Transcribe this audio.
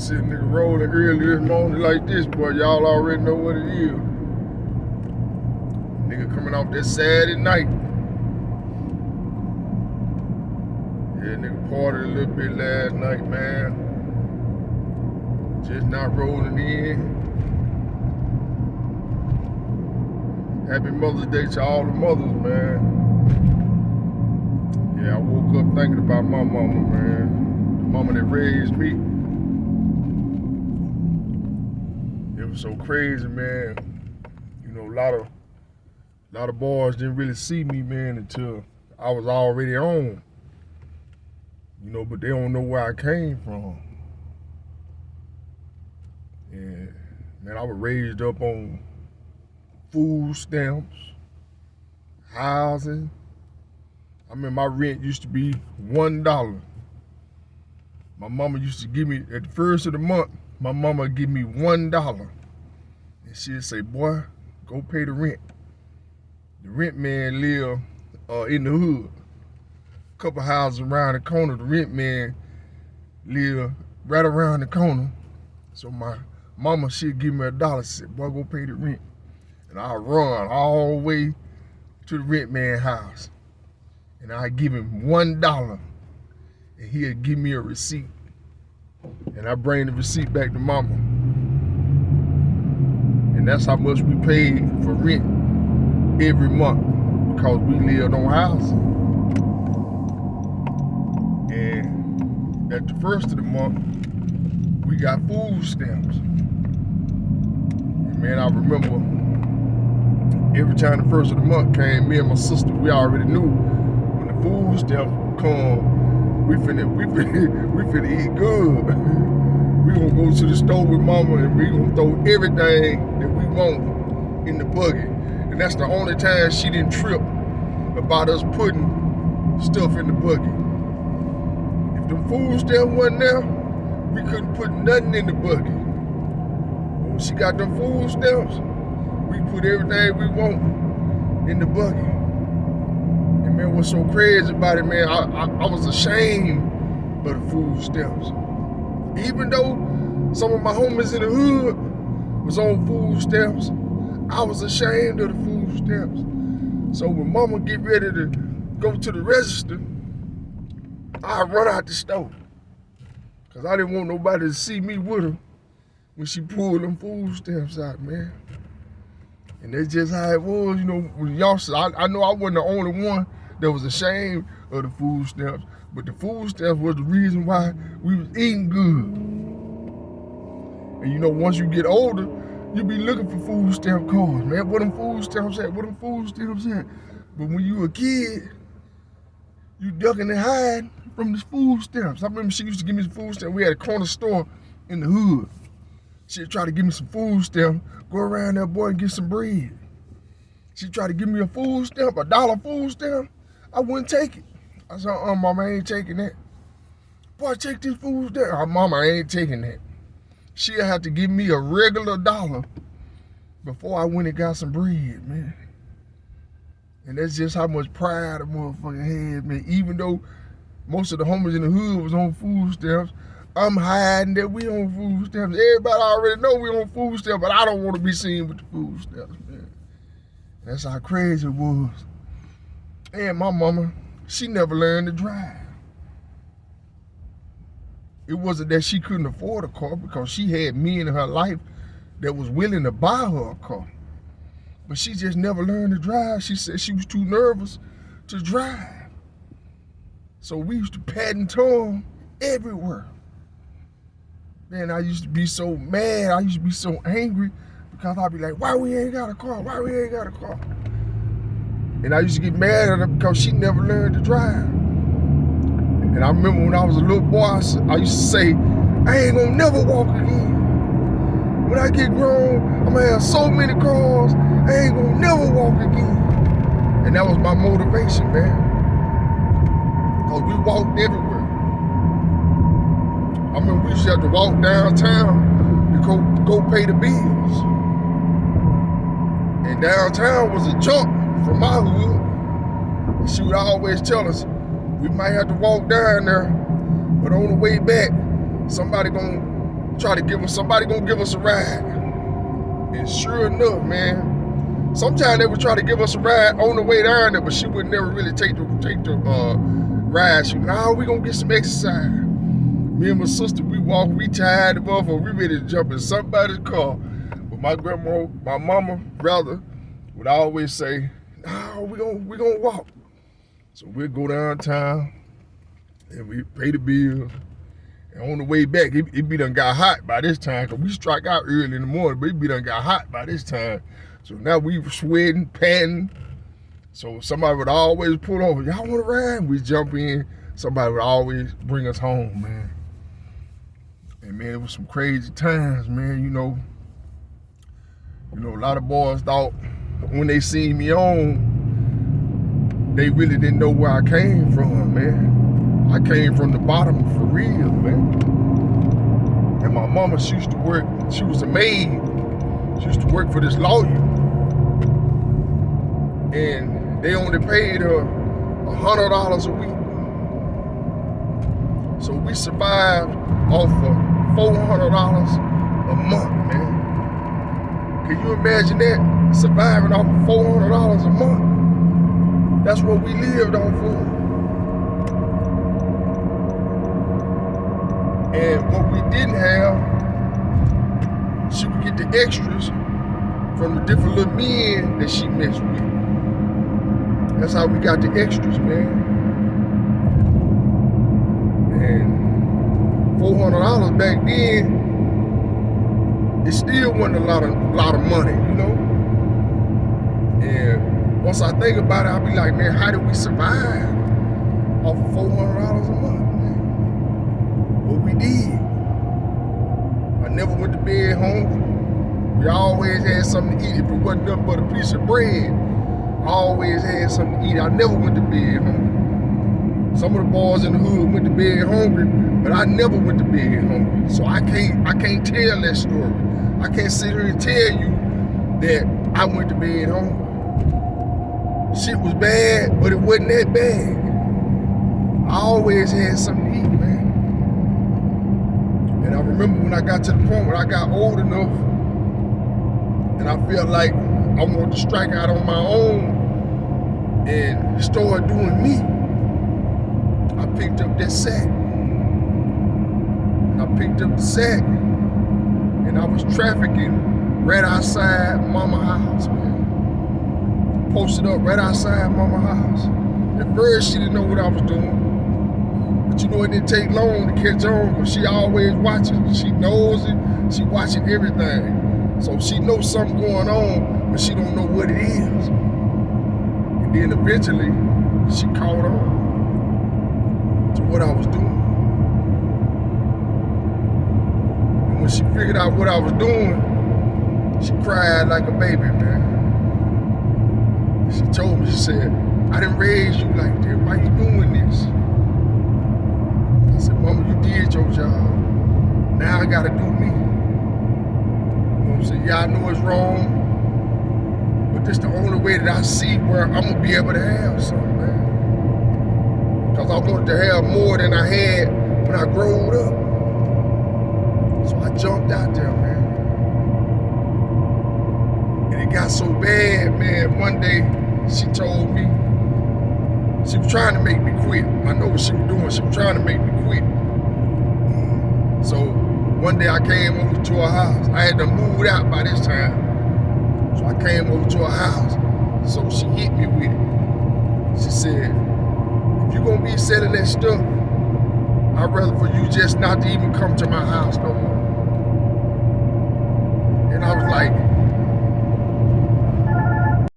See a nigga rolling early this morning like this, boy. Y'all already know what it is. Nigga coming off that Saturday night. Yeah, nigga partied a little bit last night, man. Just not rolling in. Happy Mother's Day to all the mothers, man. Yeah, I woke up thinking about my mama, man. The mama that raised me. It was so crazy, man. You know, a lot of boys didn't really see me, man, until I was already on. You know, but they don't know where I came from. And man, I was raised up on food stamps, housing. I mean, my rent used to be $1. My mama used to give me, at the first of the month, my mama would give me $1. And she'd say, boy, go pay the rent. The rent man lived in the hood. A couple houses around the corner, the rent man lived right around the corner. So my mama, she'd give me $1. She said, boy, go pay the rent. And I'd run all the way to the rent man's house. And I'd give him $1. And he'd give me a receipt. And I bring the receipt back to mama. And that's how much we paid for rent every month, because we lived on housing. And at the first of the month, we got food stamps. And man, I remember every time the first of the month came, me and my sister, we already knew when the food stamps would come, we finna eat good. We gonna go to the store with mama and we gonna throw everything that we want in the bucket. And that's the only time she didn't trip about us putting stuff in the bucket. If the food stamp wasn't there, we couldn't put nothing in the bucket. But when she got them food stamps, we put everything we want in the bucket. And man, what's so crazy about it, man, I was ashamed of the food stamps. Even though some of my homies in the hood was on food stamps, I was ashamed of the food stamps. So when mama get ready to go to the register, I run out the store. Cause I didn't want nobody to see me with her when she pulled them food stamps out, man. And that's just how it was, you know, when y'all, I know I wasn't the only one that was ashamed of the food stamps, but the food stamps was the reason why we was eating good. And you know, once you get older, you be looking for food stamp cards, man. Where them food stamps at? Where them food stamps at? But when you a kid, you ducking and hiding from the food stamps. I remember she used to give me some food stamps. We had a corner store in the hood. She'd try to give me some food stamps, go around there, boy, and get some bread. She'd try to give me a food stamp, $1 food stamp. I wouldn't take it. I said, mama, I ain't taking that. Boy, take this food stamp. Mama, I ain't taking that. She'll have to give me a regular $1 before I went and got some bread, man. And that's just how much pride a motherfucker had, man. Even though most of the homies in the hood was on food stamps, I'm hiding that we on food stamps. Everybody already know we on food stamps, but I don't want to be seen with the food stamps, man. That's how crazy it was. And my mama, she never learned to drive. It wasn't that she couldn't afford a car, because she had men in her life that was willing to buy her a car. But she just never learned to drive. She said she was too nervous to drive. So we used to pat and tongue everywhere. Man, I used to be so mad. I used to be so angry, because I'd be like, why we ain't got a car? Why we ain't got a car? And I used to get mad at her because she never learned to drive. And I remember when I was a little boy, I used to say, I ain't gonna never walk again. When I get grown, I'm gonna have so many cars, I ain't gonna never walk again. And that was my motivation, man. Because we walked everywhere. I remember we used to have to walk downtown to go pay the bills. And downtown was a jump from my hood. And she would always tell us, we might have to walk down there, but on the way back, somebody gonna try to give us, somebody gonna give us a ride. And sure enough, man, sometimes they would try to give us a ride on the way down there, but she would never really take the ride. She, nah, we gonna get some exercise. Me and my sister, we walk, we tired of off, or we ready to jump in somebody's car. But my mama rather, would always say, nah, we gonna walk. So we'll go downtown and we pay the bill. And on the way back, it be done got hot by this time, because we strike out early in the morning, but it be done got hot by this time. So now we were sweating, panting. So somebody would always pull over, y'all want to ride? We jump in. Somebody would always bring us home, man. And man, it was some crazy times, man. You know, a lot of boys thought when they seen me on, they really didn't know where I came from, man. I came from the bottom for real, man. And my mama, she used to work, she was a maid. She used to work for this lawyer. And they only paid her $100 a week. So we survived off of $400 a month, man. Can you imagine that? Surviving off of $400 a month. That's what we lived off of. And what we didn't have, she would get the extras from the different little men that she messed with. That's how we got the extras, man. And $400 back then, it still wasn't a lot of money, you know? And once I think about it, I'll be like, man, how did we survive off of $400 a month, man? But we did. I never went to bed hungry. We always had something to eat. If it wasn't nothing but a piece of bread, I always had something to eat. I never went to bed hungry. Some of the boys in the hood went to bed hungry, but I never went to bed hungry. So I can't tell that story. I can't sit here and tell you that I went to bed hungry. Shit was bad, but it wasn't that bad. I always had something to eat, man. And I remember when I got to the point where I got old enough and I felt like I wanted to strike out on my own and start doing me. I picked up that sack. And I picked up the sack and I was trafficking right outside Mama's house, man. Posted up right outside Mama's house. At first, she didn't know what I was doing. But you know, it didn't take long to catch on, because she always watching. She knows it. She watching everything. So she knows something going on, but she don't know what it is. And then eventually, she caught on to what I was doing. And when she figured out what I was doing, she cried like a baby, man. She told me, she said, I didn't raise you like that. Why you doing this? I said, Mama, you did your job. Now I gotta do me. You know what I'm saying? Yeah, I know it's wrong, but this the only way that I see where I'm gonna be able to have something, man. Because I wanted to have more than I had when I growed up. So I jumped out there, man. And it got so bad, man, one day, she told me, she was trying to make me quit. I know what she was doing. She was trying to make me quit. So one day I came over to her house. I had to move out by this time. So I came over to her house. So she hit me with it. She said, if you're gonna be selling that stuff, I'd rather for you just not to even come to my house no more. And I was like,